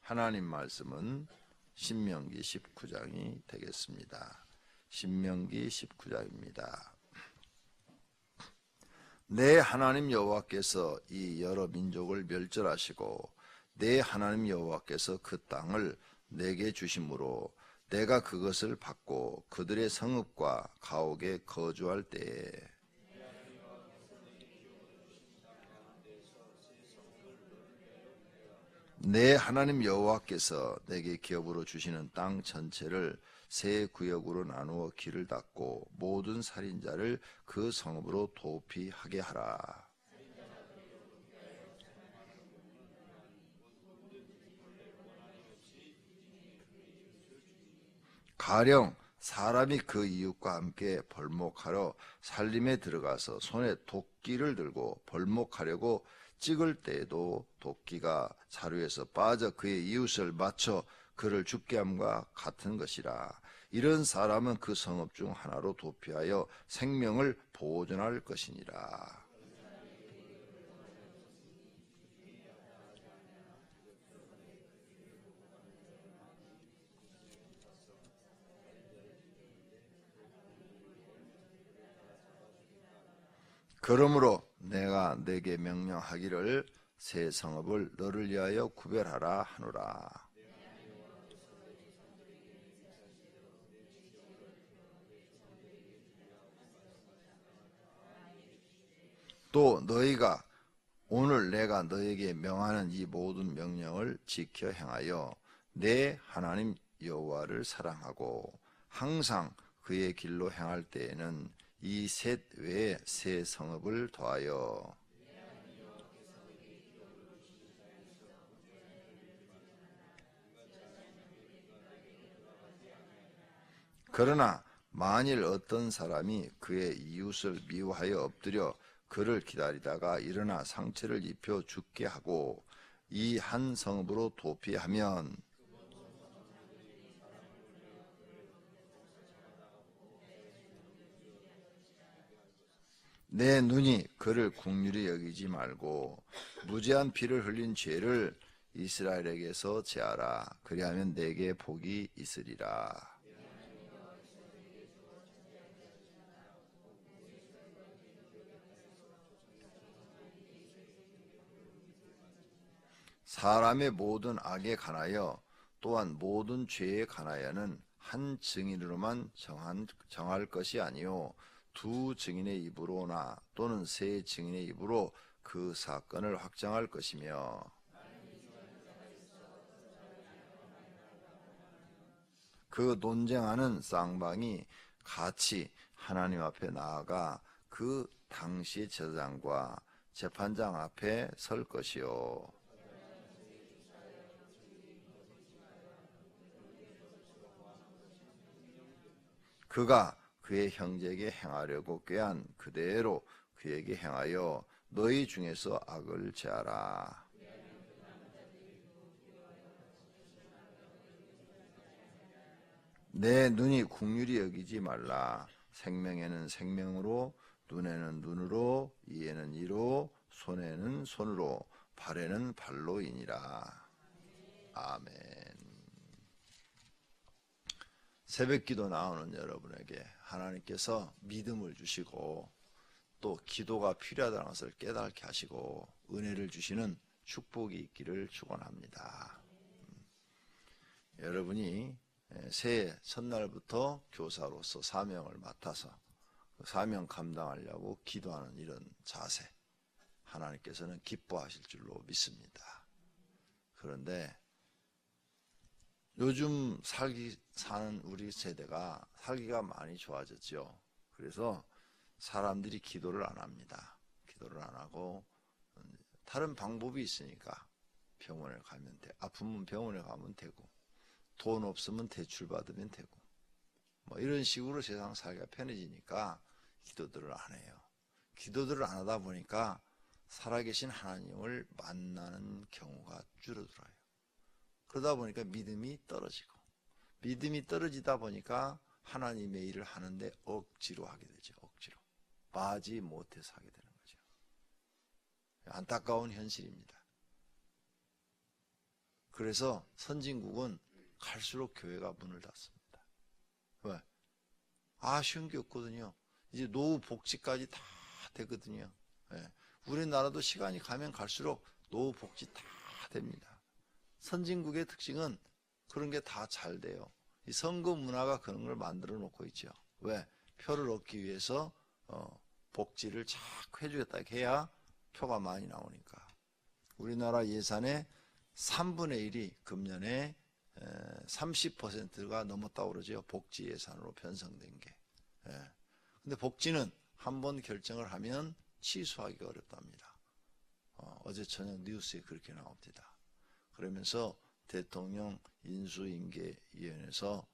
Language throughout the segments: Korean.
하나님 말씀은 신명기 19장이 되겠습니다. 신명기 19장입니다. 내 하나님 여호와께서 이 여러 민족을 멸절하시고 내 하나님 여호와께서 그 땅을 내게 주심으로 내가 그것을 받고 그들의 성읍과 가옥에 거주할 때에 내 하나님 여호와께서 내게 기업으로 주시는 땅 전체를 세 구역으로 나누어 길을 닫고 모든 살인자를 그 성읍으로 도피하게 하라. 가령 사람이 그 이웃과 함께 벌목하러 살림에 들어가서 손에 도끼를 들고 벌목하려고 찍을 때에도 도끼가 자루에서 빠져 그의 이웃을 맞춰 그를 죽게 함과 같은 것이라. 이런 사람은 그 성읍 중 하나로 도피하여 생명을 보존할 것이니라. 그러므로 내가 네게 명령하기를 새 성읍을 너를 위하여 구별하라 하노라. 또 너희가 오늘 내가 너에게 명하는 이 모든 명령을 지켜 행하여 내 하나님 여호와를 사랑하고 항상 그의 길로 행할 때에는 이 셋 외에 새 성읍을 더하여 그러나 만일 어떤 사람이 그의 이웃을 미워하여 엎드려 그를 기다리다가 일어나 상처를 입혀 죽게 하고 이 한 성읍으로 도피하면 내 눈이 그를 긍휼히 여기지 말고 무죄한 피를 흘린 죄를 이스라엘에게서 제하라. 그리하면 내게 복이 있으리라. 사람의 모든 악에 관하여 또한 모든 죄에 관하여는 한 증인으로만 정할 것이 아니요 두 증인의 입으로나 또는 세 증인의 입으로 그 사건을 확정할 것이며 그 논쟁하는 쌍방이 같이 하나님 앞에 나아가 그 당시 제사장과 재판장 앞에 설 것이요 그가 그의 형제에게 행하려고 꾀한 그대로 그에게 행하여 너희 중에서 악을 제하라. 내 눈이 긍휼히 여기지 말라. 생명에는 생명으로, 눈에는 눈으로, 이에는 이로, 손에는 손으로, 발에는 발로이니라. 아멘. 새벽기도 나오는 여러분에게 하나님께서 믿음을 주시고 또 기도가 필요하다는 것을 깨닫게 하시고 은혜를 주시는 축복이 있기를 축원합니다. 여러분이 새해 첫날부터 교사로서 사명을 맡아서 그 사명 감당하려고 기도하는 이런 자세 하나님께서는 기뻐하실 줄로 믿습니다. 그런데 요즘 사는 우리 세대가 살기가 많이 좋아졌죠. 그래서 사람들이 기도를 안 합니다. 기도를 안 하고 다른 방법이 있으니까 병원에 가면 돼. 아프면 병원에 가면 되고 돈 없으면 대출 받으면 되고 뭐 이런 식으로 세상 살기가 편해지니까 기도들을 안 해요. 기도들을 안 하다 보니까 살아계신 하나님을 만나는 경우가 줄어들어요. 그러다 보니까 믿음이 떨어지고 믿음이 떨어지다 보니까 하나님의 일을 하는데 억지로 하게 되죠. 억지로 마지 못해서 하게 되는 거죠. 안타까운 현실입니다. 그래서 선진국은 갈수록 교회가 문을 닫습니다. 왜? 아쉬운 게 없거든요. 이제 노후 복지까지 다 되거든요. 예. 우리나라도 시간이 가면 갈수록 노후 복지 다 됩니다. 선진국의 특징은 그런 게 다 잘 돼요. 이 선거 문화가 그런 걸 만들어 놓고 있죠. 왜? 표를 얻기 위해서 복지를 자꾸 해주겠다 해야 표가 많이 나오니까. 우리나라 예산의 3분의 1이 금년에 30%가 넘었다고 그러죠. 복지 예산으로 편성된 게. 근데 복지는 한번 결정을 하면 취소하기가 어렵답니다. 어제 저녁 뉴스에 그렇게 나옵니다. 그러면서 대통령 인수인계위원회에서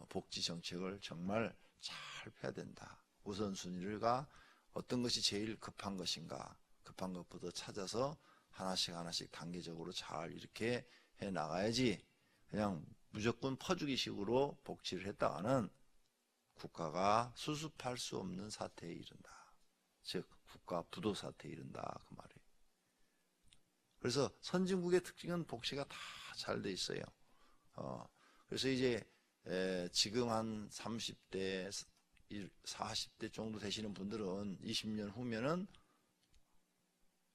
복지 정책을 정말 잘 펴야 된다. 우선순위가 어떤 것이 제일 급한 것인가, 급한 것부터 찾아서 하나씩 단계적으로 잘 이렇게 해 나가야지 그냥 무조건 퍼주기 식으로 복지를 했다가는 국가가 수습할 수 없는 사태에 이른다. 즉 국가 부도 사태에 이른다 그 말이에요. 그래서 선진국의 특징은 복지가 다 잘 돼 있어요. 그래서 이제 지금 한 30대, 40대 정도 되시는 분들은 20년 후면은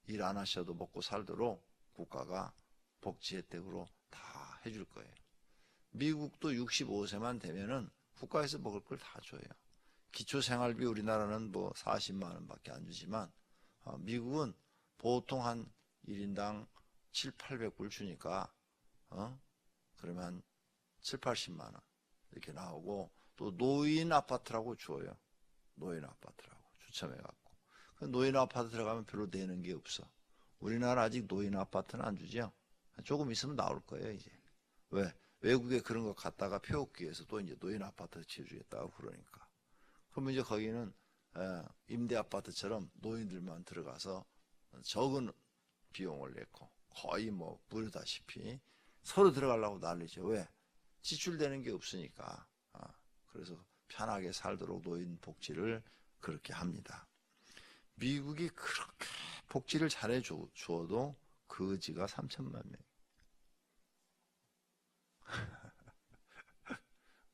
일 안 하셔도 먹고 살도록 국가가 복지 혜택으로 다 해줄 거예요. 미국도 65세만 되면은 국가에서 먹을 걸 다 줘요. 기초생활비 우리나라는 뭐 40만 원밖에 안 주지만 미국은 보통 한 1인당 7, 800불 주니까 그러면 한 7, 80만 원 이렇게 나오고 또 노인 아파트라고 줘요. 노인 아파트라고 추첨해갖고 노인 아파트 들어가면 별로 내는 게 없어. 우리나라 아직 노인 아파트는 안 주죠. 조금 있으면 나올 거예요 이제. 왜? 외국에 그런 거 갖다가 펴오기 위해서 또 이제 노인 아파트 지어주겠다고 그러니까. 그러면 이제 거기는 임대 아파트처럼 노인들만 들어가서 적은 비용을 냈고 거의 뭐 무료다시피 서로 들어가려고 난리죠. 왜? 지출되는 게 없으니까. 그래서 편하게 살도록 노인 복지를 그렇게 합니다. 미국이 그렇게 복지를 잘해 주어도 거지가 3천만 명.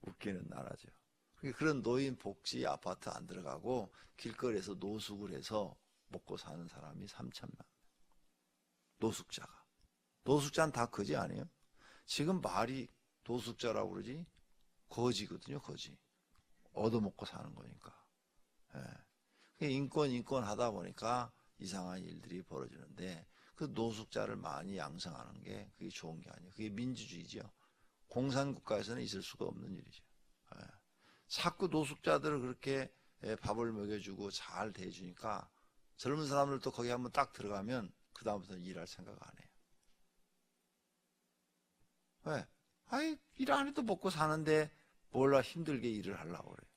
웃기는 나라죠. 그런 노인 복지 아파트 안 들어가고 길거리에서 노숙을 해서 먹고 사는 사람이 3천만 명. 노숙자가. 노숙자는 다 거지 아니에요? 지금 말이 노숙자라고 그러지 거지거든요. 거지. 얻어먹고 사는 거니까. 인권 하다 보니까 이상한 일들이 벌어지는데 그 노숙자를 많이 양성하는 게 그게 좋은 게 아니에요. 그게 민주주의죠. 공산국가에서는 있을 수가 없는 일이죠. 자꾸 노숙자들을 그렇게 밥을 먹여주고 잘 대해주니까 젊은 사람들도 거기 한번 딱 들어가면 그 다음부터는 일할 생각 안 해요. 왜? 아이, 일 안 해도 먹고 사는데 몰라 힘들게 일을 하려고 그래요.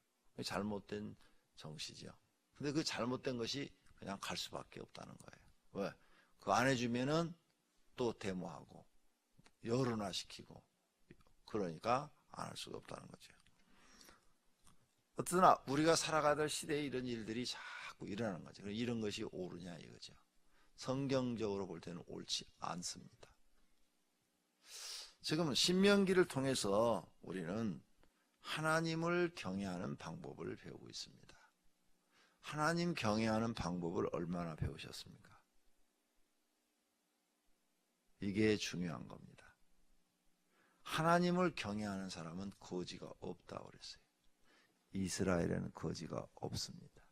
잘못된 정시죠. 근데 그 잘못된 것이 그냥 갈 수밖에 없다는 거예요. 왜? 그거 안 해주면은 또 데모하고 여론화시키고 그러니까 안 할 수가 없다는 거죠. 어떠나 우리가 살아가던 시대에 이런 일들이 자꾸 일어나는 거죠. 이런 것이 옳으냐 이거죠. 성경적으로 볼 때는 옳지 않습니다. 지금 신명기를 통해서 우리는 하나님을 경외하는 방법을 배우고 있습니다. 하나님 경외하는 방법을 얼마나 배우셨습니까? 이게 중요한 겁니다. 하나님을 경외하는 사람은 거지가 없다고 그랬어요. 이스라엘에는 거지가 없습니다.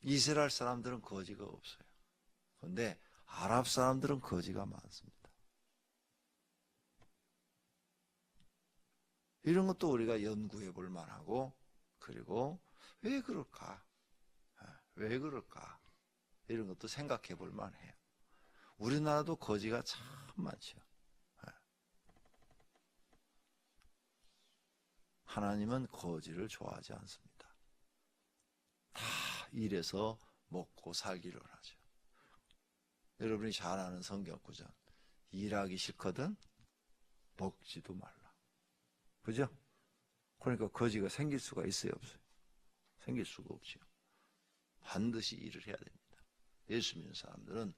이스라엘 사람들은 거지가 없어요. 그런데 아랍 사람들은 거지가 많습니다. 이런 것도 우리가 연구해 볼 만하고, 그리고 왜 그럴까? 왜 그럴까? 이런 것도 생각해 볼 만해요. 우리나라도 거지가 참 많죠. 하나님은 거지를 좋아하지 않습니다. 다 일해서 먹고 살기를 하죠. 여러분이 잘 아는 성경 구절. 일하기 싫거든 먹지도 말라. 그죠? 그러니까 거지가 생길 수가 있어요, 없어요? 생길 수가 없죠. 반드시 일을 해야 됩니다. 예수 믿는 사람들은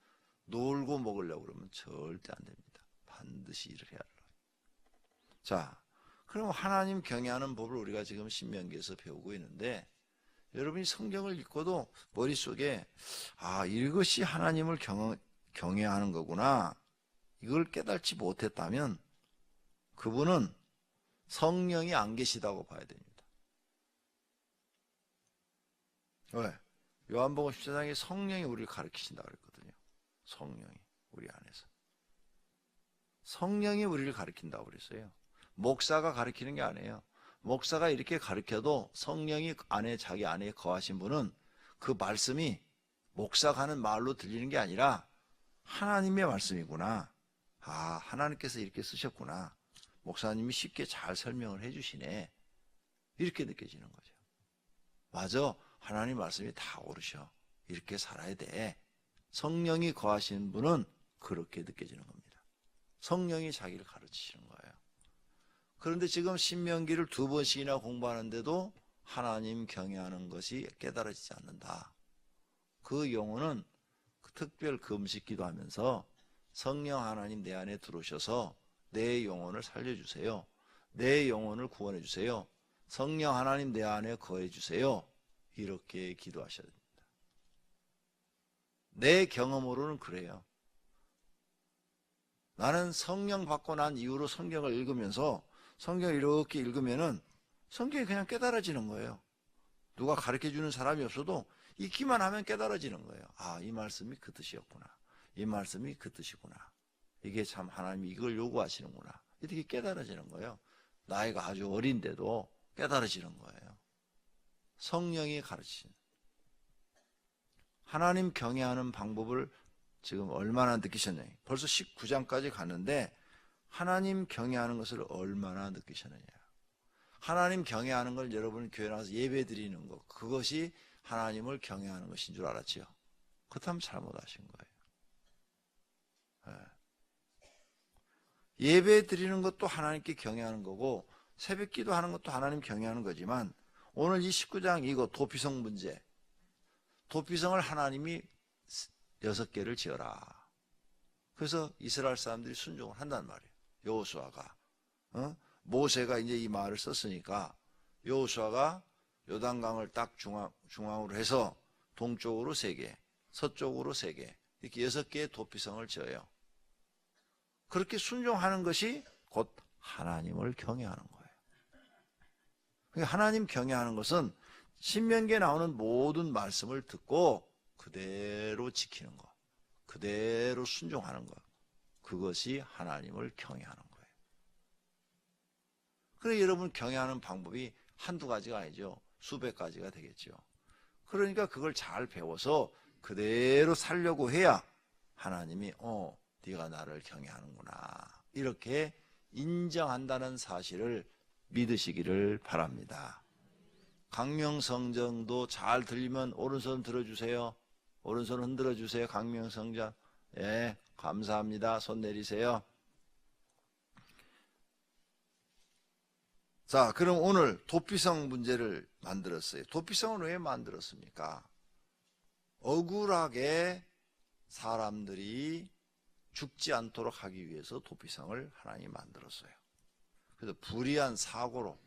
놀고 먹으려고 그러면 절대 안 됩니다. 반드시 일을 해야 해요. 자, 그럼 하나님 경외하는 법을 우리가 지금 신명기에서 배우고 있는데, 여러분이 성경을 읽고도 머릿속에 이것이 하나님을 경외하는 거구나, 이걸 깨닫지 못했다면 그분은 성령이 안 계시다고 봐야 됩니다. 왜? 요한복음 14장에 성령이 우리를 가르치신다고 그랬거든요. 성령이 우리 안에서. 성령이 우리를 가르친다고 그랬어요. 목사가 가르치는 게 아니에요. 목사가 이렇게 가르쳐도 성령이 자기 안에 거하신 분은 그 말씀이 목사가 하는 말로 들리는 게 아니라 하나님의 말씀이구나. 하나님께서 이렇게 쓰셨구나. 목사님이 쉽게 잘 설명을 해주시네. 이렇게 느껴지는 거죠. 맞아. 하나님 말씀이 다 옳으셔. 이렇게 살아야 돼. 성령이 거하신 분은 그렇게 느껴지는 겁니다. 성령이 자기를 가르치시는 거예요. 그런데 지금 신명기를 2번씩이나 공부하는데도 하나님 경외하는 것이 깨달아지지 않는다. 그 영혼은 특별 금식 기도하면서 성령 하나님 내 안에 들어오셔서 내 영혼을 살려주세요. 내 영혼을 구원해 주세요. 성령 하나님 내 안에 거해 주세요. 이렇게 기도하셔야 됩니다. 내 경험으로는 그래요. 나는 성령 받고 난 이후로 성경을 읽으면서 성경을 이렇게 읽으면은 성경이 그냥 깨달아지는 거예요. 누가 가르쳐주는 사람이 없어도 읽기만 하면 깨달아지는 거예요. 이 말씀이 그 뜻이었구나. 이 말씀이 그 뜻이구나. 이게 참 하나님이 이걸 요구하시는구나. 이렇게 깨달아지는 거예요. 나이가 아주 어린데도 깨달아지는 거예요. 성령이 가르치는. 하나님 경외하는 방법을 지금 얼마나 느끼셨냐. 벌써 19장까지 갔는데 하나님 경외하는 것을 얼마나 느끼셨느냐. 하나님 경외하는 걸 여러분 교회 나와서 예배 드리는 것, 그것이 하나님을 경외하는 것인 줄 알았지요. 그렇다면 잘못하신 거예요. 예배 드리는 것도 하나님께 경외하는 거고 새벽 기도하는 것도 하나님 경외하는 거지만 오늘 이 19장 이거 도피성 문제, 도피성을 하나님이 6개를 지어라. 그래서 이스라엘 사람들이 순종을 한단 말이에요. 여호수아가 모세가 이제 이 말을 썼으니까 여호수아가 요단강을 딱 중앙으로 해서 동쪽으로 3개, 서쪽으로 3개, 이렇게 6개의 도피성을 지어요. 그렇게 순종하는 것이 곧 하나님을 경외하는 거예요. 그러니까 하나님 경외하는 것은 신명기에 나오는 모든 말씀을 듣고 그대로 지키는 것, 그대로 순종하는 것, 그것이 하나님을 경외하는 거예요. 그래서 여러분 경외하는 방법이 한두 가지가 아니죠. 수백 가지가 되겠죠. 그러니까 그걸 잘 배워서 그대로 살려고 해야 하나님이 네가 나를 경외하는구나 이렇게 인정한다는 사실을 믿으시기를 바랍니다. 강명성전도 잘 들리면 오른손 들어주세요. 오른손 흔들어주세요. 강명성전. 예, 감사합니다. 손 내리세요. 자, 그럼 오늘 도피성 문제를 만들었어요. 도피성을 왜 만들었습니까? 억울하게 사람들이 죽지 않도록 하기 위해서 도피성을 하나님이 만들었어요. 그래서 불의한 사고로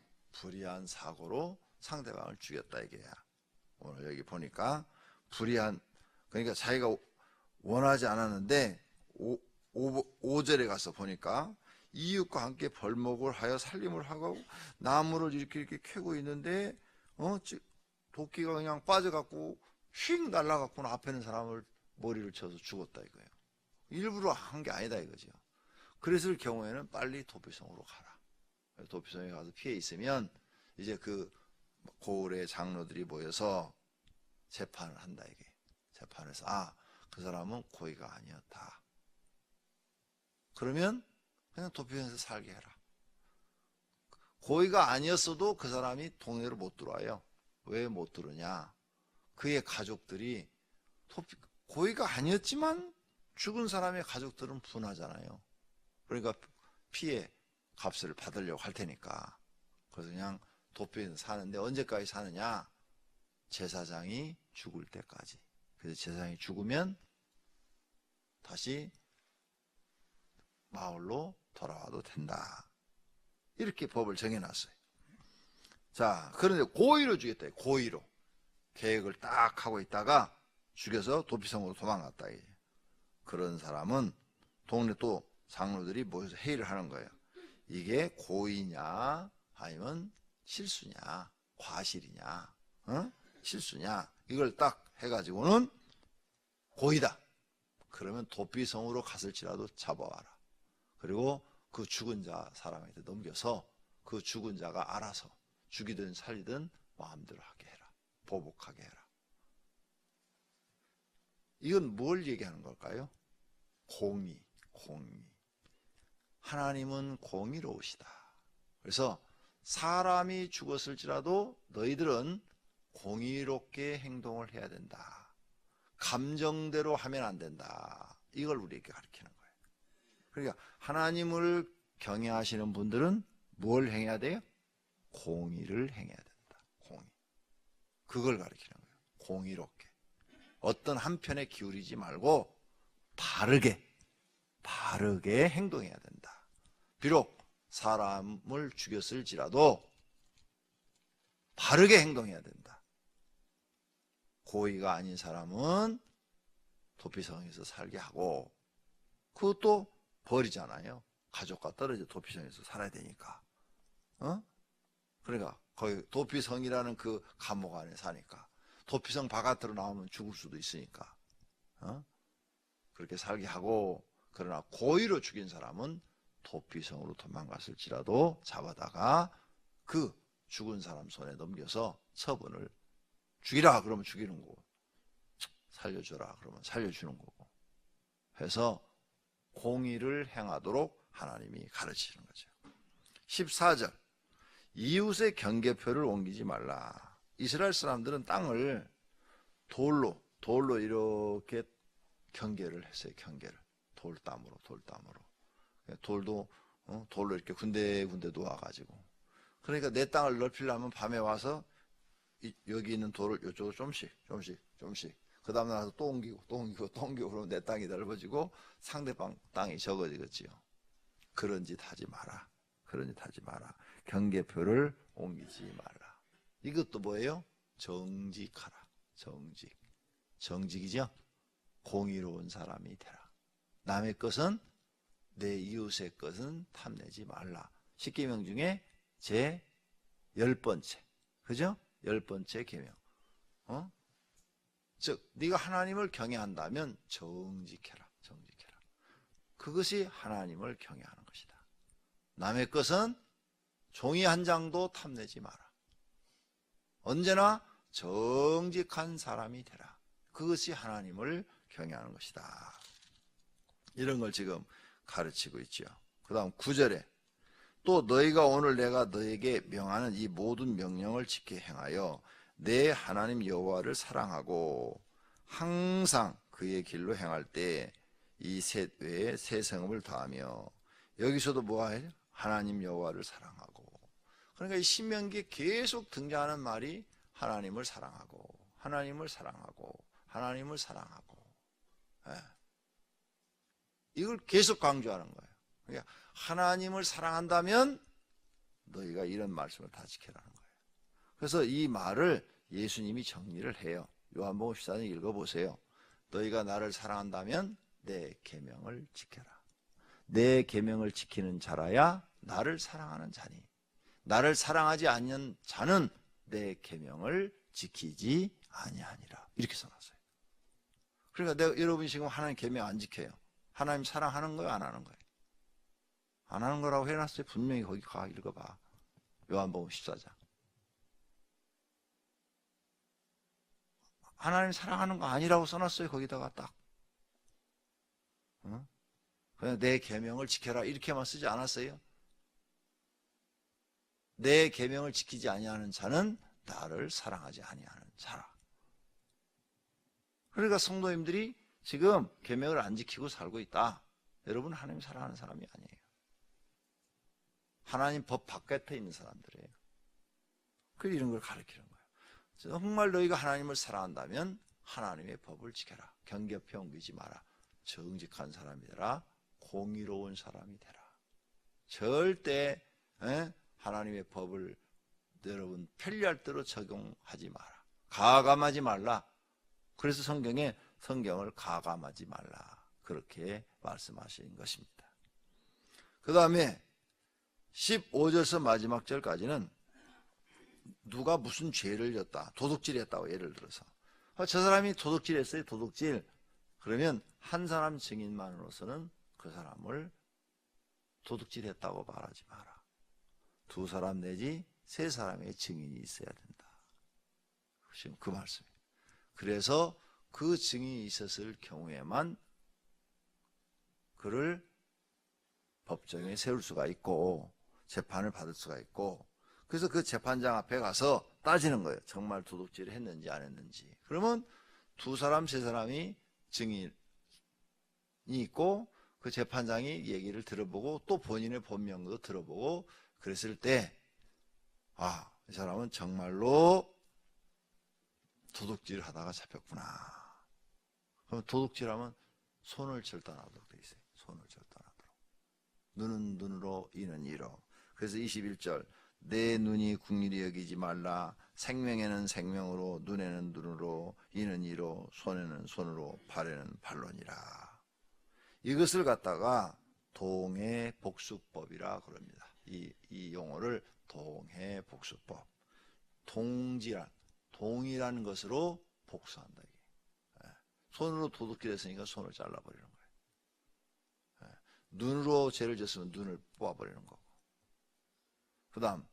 상대방을 죽였다 이게야. 오늘 여기 보니까 그러니까 자기가 원하지 않았는데 5절에 가서 보니까 이웃과 함께 벌목을 하여 살림을 하고 나무를 이렇게 캐고 있는데 도끼가 그냥 빠져갖고 휙 날아갖고 앞에 있는 사람을 머리를 쳐서 죽었다 이거예요. 일부러 한 게 아니다 이거죠. 그랬을 경우에는 빨리 도피성으로 가라. 도피성에 가서 피해 있으면 이제 그 고을의 장로들이 모여서 재판을 한다 이게. 재판에서 그 사람은 고의가 아니었다. 그러면 그냥 도피성에서 살게 해라. 고의가 아니었어도 그 사람이 동네로 못 들어와요. 왜 못 들어오냐? 그의 가족들이 고의가 아니었지만 죽은 사람의 가족들은 분하잖아요. 그러니까 피해 값을 받으려고 할 테니까. 그래서 그냥 도피해서 사는데 언제까지 사느냐? 제사장이 죽을 때까지. 그래서 제사장이 죽으면 다시 마을로 돌아와도 된다. 이렇게 법을 정해놨어요. 자, 그런데 고의로 죽였다. 고의로. 계획을 딱 하고 있다가 죽여서 도피성으로 도망갔다. 그런 사람은 동네 또 장로들이 모여서 회의를 하는 거예요. 이게 고의냐 아니면 실수냐, 과실이냐, 실수냐, 이걸 딱 해가지고는 고의다. 그러면 도피성으로 갔을지라도 잡아와라. 그리고 그 죽은 자 사람한테 넘겨서 그 죽은 자가 알아서 죽이든 살리든 마음대로 하게 해라. 보복하게 해라. 이건 뭘 얘기하는 걸까요? 공의. 하나님은 공의로우시다. 그래서 사람이 죽었을지라도 너희들은 공의롭게 행동을 해야 된다. 감정대로 하면 안 된다. 이걸 우리에게 가르치는 거예요. 그러니까 하나님을 경외하시는 분들은 뭘 행해야 돼요? 공의를 행해야 된다. 공의. 그걸 가르치는 거예요. 공의롭게. 어떤 한편에 기울이지 말고 바르게 행동해야 된다. 비록 사람을 죽였을지라도 바르게 행동해야 된다. 고의가 아닌 사람은 도피성에서 살게 하고, 그것도 벌이잖아요. 가족과 떨어져 도피성에서 살아야 되니까. 그러니까 거기 도피성이라는 그 감옥 안에 사니까 도피성 바깥으로 나오면 죽을 수도 있으니까 그렇게 살게 하고, 그러나 고의로 죽인 사람은 도피성으로 도망갔을지라도 잡아다가 그 죽은 사람 손에 넘겨서 처분을, 죽이라 그러면 죽이는 거고, 살려줘라 그러면 살려주는 거고 해서 공의를 행하도록 하나님이 가르치는 거죠. 14절, 이웃의 경계표를 옮기지 말라. 이스라엘 사람들은 땅을 돌로 이렇게 경계를 했어요. 경계를 돌담으로. 돌도 돌로 이렇게 군데군데 놓아가지고, 그러니까 내 땅을 넓히려면 밤에 와서 여기 있는 돌을 이쪽으로 조금씩 그 다음에 나서 또 옮기고 그러면 내 땅이 넓어지고 상대방 땅이 적어지겠지요. 그런 짓 하지 마라. 경계표를 옮기지 말라. 이것도 뭐예요? 정직하라. 정직이죠? 공의로운 사람이 되라. 남의 것은, 내 이웃의 것은 탐내지 말라. 십계명 중에 제 10번째, 그죠? 10번째 계명. 즉 네가 하나님을 경외한다면 정직해라. 그것이 하나님을 경외하는 것이다. 남의 것은 종이 한 장도 탐내지 마라. 언제나 정직한 사람이 되라. 그것이 하나님을 경외하는 것이다. 이런 걸 지금 가르치고 있죠. 그 다음 9절에 또 너희가 오늘 내가 너에게 명하는 이 모든 명령을 지켜 행하여 내 하나님 여호와를 사랑하고 항상 그의 길로 행할 때 이 셋 외에 새 성읍을 다하며, 여기서도 뭐해요? 하나님 여호와를 사랑하고. 그러니까 이 신명기에 계속 등장하는 말이 하나님을 사랑하고. 예. 이걸 계속 강조하는 거예요. 그러니까 하나님을 사랑한다면 너희가 이런 말씀을 다 지켜라는 거예요. 그래서 이 말을 예수님이 정리를 해요. 요한복음 14장 읽어보세요. 너희가 나를 사랑한다면 내 계명을 지켜라. 내 계명을 지키는 자라야 나를 사랑하는 자니, 나를 사랑하지 않는 자는 내 계명을 지키지 아니하니라. 이렇게 써놨어요. 그러니까 여러분이 지금 하나님 계명 안 지켜요. 하나님 사랑하는 거예요, 안 하는 거예요? 안 하는 거라고 해놨어요. 분명히 거기 가 읽어봐. 요한복음 14장. 하나님 사랑하는 거 아니라고 써놨어요. 거기다가 딱. 그냥 내 계명을 지켜라 이렇게만 쓰지 않았어요? 내 계명을 지키지 아니하는 자는 나를 사랑하지 아니하는 자라. 그러니까 성도님들이 지금 계명을 안 지키고 살고 있다. 여러분 하나님 사랑하는 사람이 아니에요. 하나님 법 바깥에 있는 사람들이에요. 그래서 이런 걸 가르치는 거예요. 정말 너희가 하나님을 사랑한다면 하나님의 법을 지켜라. 경계표 옮기지 마라. 정직한 사람이 되라. 공의로운 사람이 되라. 절대 하나님의 법을 여러분 편리할 대로 적용하지 마라. 가감하지 말라. 그래서 성경을 가감하지 말라. 그렇게 말씀하신 것입니다. 그 다음에 15절에서 마지막 절까지는 누가 무슨 죄를 졌다, 도둑질했다고 예를 들어서 저 사람이 도둑질했어요. 도둑질. 그러면 한 사람 증인만으로서는 그 사람을 도둑질했다고 말하지 마라. 두 사람 내지 세 사람의 증인이 있어야 된다. 지금 그 말씀이에요. 그래서 그 증인이 있었을 경우에만 그를 법정에 세울 수가 있고 재판을 받을 수가 있고, 그래서 그 재판장 앞에 가서 따지는 거예요. 정말 도둑질을 했는지 안 했는지. 그러면 두 사람 세 사람이 증인이 있고 그 재판장이 얘기를 들어보고 또 본인의 본명도 들어보고 그랬을 때 이 사람은 정말로 도둑질을 하다가 잡혔구나. 그럼 도둑질하면 손을 절단하도록 돼 있어요. 손을 절단하도록. 눈은 눈으로 이는 이로. 그래서 21절 내 눈이 국리히 여기지 말라. 생명에는 생명으로 눈에는 눈으로 이는 이로 손에는 손으로 발에는 발로니라. 이것을 갖다가 동해복수법이라 그럽니다. 이 용어를 동해복수법. 동이라는 것으로 복수한다. 이게. 손으로 도둑질했으니까 손을 잘라버리는 거예요. 눈으로 죄를 졌으면 눈을 뽑아버리는 거고. 그 다음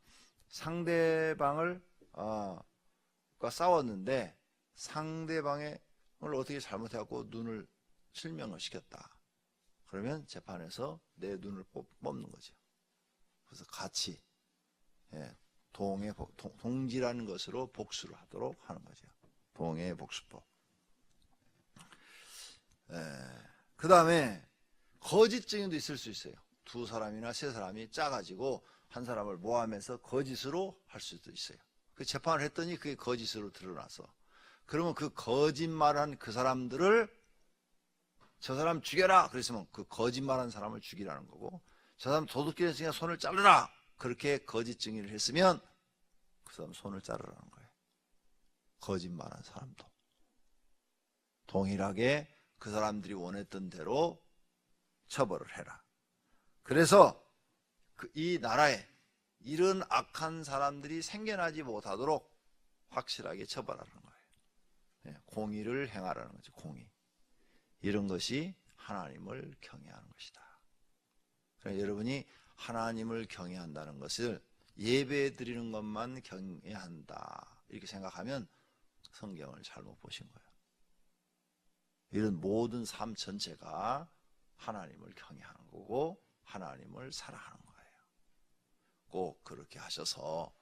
상대방을 싸웠는데 상대방을 어떻게 잘못해갖고 눈을 실명을 시켰다. 그러면 재판에서 내 눈을 뽑는 거죠. 그래서 같이 동지라는 것으로 복수를 하도록 하는 거죠. 동해복수법. 그 다음에 거짓 증인도 있을 수 있어요. 두 사람이나 세 사람이 짜가지고 한 사람을 모함해서 거짓으로 할 수도 있어요. 그 재판을 했더니 그게 거짓으로 드러나서, 그러면 그 거짓말한 그 사람들을 저 사람 죽여라 그랬으면 그 거짓말한 사람을 죽이라는 거고, 저 사람 도둑질했으니까 손을 자르라 그렇게 거짓 증인을 했으면 그 사람 손을 자르라는 거예요. 거짓말한 사람도 동일하게 그 사람들이 원했던 대로 처벌을 해라. 그래서 이 나라에 이런 악한 사람들이 생겨나지 못하도록 확실하게 처벌하는 거예요. 공의를 행하라는 거죠. 공의. 이런 것이 하나님을 경외하는 것이다. 그러니까 여러분이 하나님을 경외한다는 것을 예배 드리는 것만 경외한다 이렇게 생각하면 성경을 잘못 보신 거예요. 이런 모든 삶 전체가 하나님을 경외하는 거고 하나님을 사랑하는 거예요. 꼭 그렇게 하셔서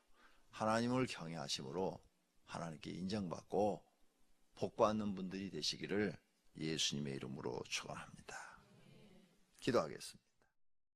하나님을 경외하심으로 하나님께 인정받고 복받는 분들이 되시기를 예수님의 이름으로 축원합니다. 기도하겠습니다.